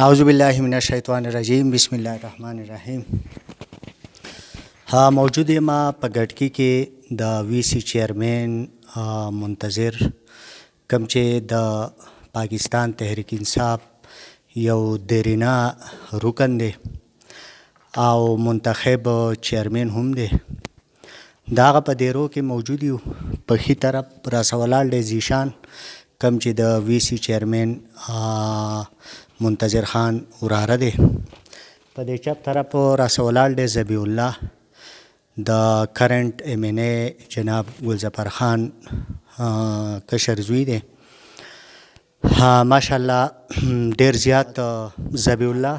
اعوذ بالله من الشیطان الرجیم بسم الله الرحمن الرحیم. موجود ما په ګډکی کې د وی سی چیرمن منتظر کوم چې د پاکستان تحریک انصاف یو دیرینا رکن دی او منتخب چیرمن هم دی. داغه په دیرو کې موجود یو په خي طرف راسوالال دی زیشان کوم چې د وی سی چیرمن منتظر خان وراره دی. په دې چپ طرف راسوالال دی ذبیح الله د کرنٹ ایم این ای جناب گلظفر خان کشر زوی دی. ماشاءالله ډیر زیات ذبیح الله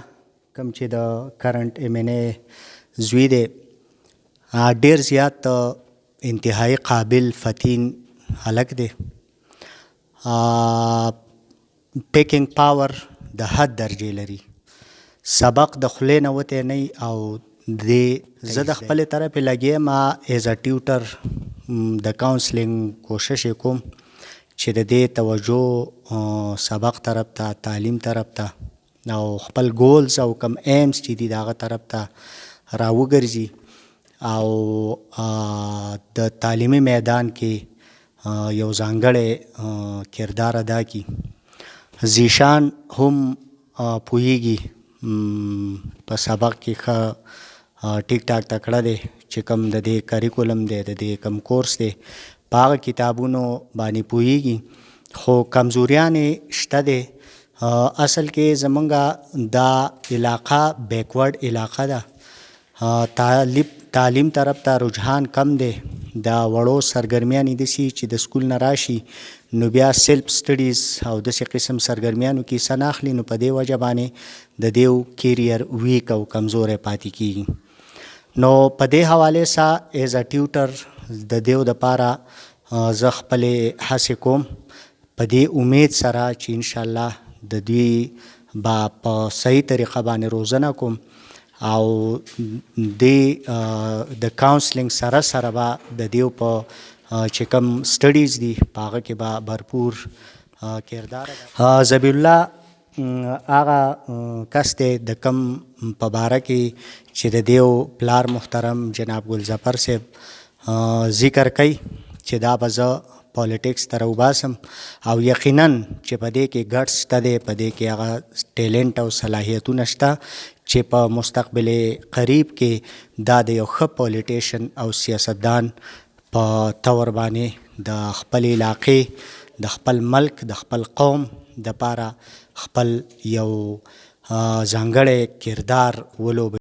کوم چې د کرنٹ ایم این ای زوی دی ډیر زیات انتهایی قابل فتین هلک دی. پیکنګ پاور د حد درجې لري. سبق د خولې نه وتی نه او زه د خپلې طرفې لګیا ما ایز ا ټیوټر د کاونسلینګ کوشش کوم چې د دې توجه سبق طرف ته تعلیم طرف ته او خپل ګولز او کم ایمز چې دي د هغه طرف ته راوګرځي او د تعلیمي میدان کې یو ځانګړی کردار ادا کړي. زیشان هم پوهیږي په سبق کې ښه ټیک ټاک تکړه دی چې کوم د دې کریکولم دی د دې کوم کورس دی په هغه کتابونو باندې پوهیږي خو کمزوریانې شته دی. اصل کې زمونږ دا علاقه بیکورډ علاقه ده. تعلیم طرف ته رجحان کم دی. دا وړو سرګرمیانې داسې چې د سکول نه راشي نو بیا سیلف سټډیز او داسې قسم سرګرمیانو کې حصه نه اخلي نو په دې وجه باندې د دیو کیریر ویک او کمزوری پاتې کیږي. نو په دې حوالې سره ایز ا ټیوټر د دیو دپاره زه خپلې هڅې کوم په دې امید سره چې انشاءالله د دوی به په صحیح طریقه باندې روزنه کوم او د کاونسلینګ سره سره به د دیو په چې کوم سټډیز دي په هغه کې به بھرپور کردار. ذبیح الله هغه کس دی د کم په باره کې چې د دیو پلار محترم جناب گلظفر صاحب ذکر کوي چې دا به زه پالیټکس ته راوباسم او یقینا چې په دې کې ګټس شته دی په دې کې هغه ټیلنټ او صلاحیتونه شته چې په مستقبل قریب کې دا د یو ښه پالیټیشن او سیاستدان په طور باندې د خپل علاقې د خپل ملک د خپل قوم دپاره خپل یو ځانګړی کردار ولوبوي.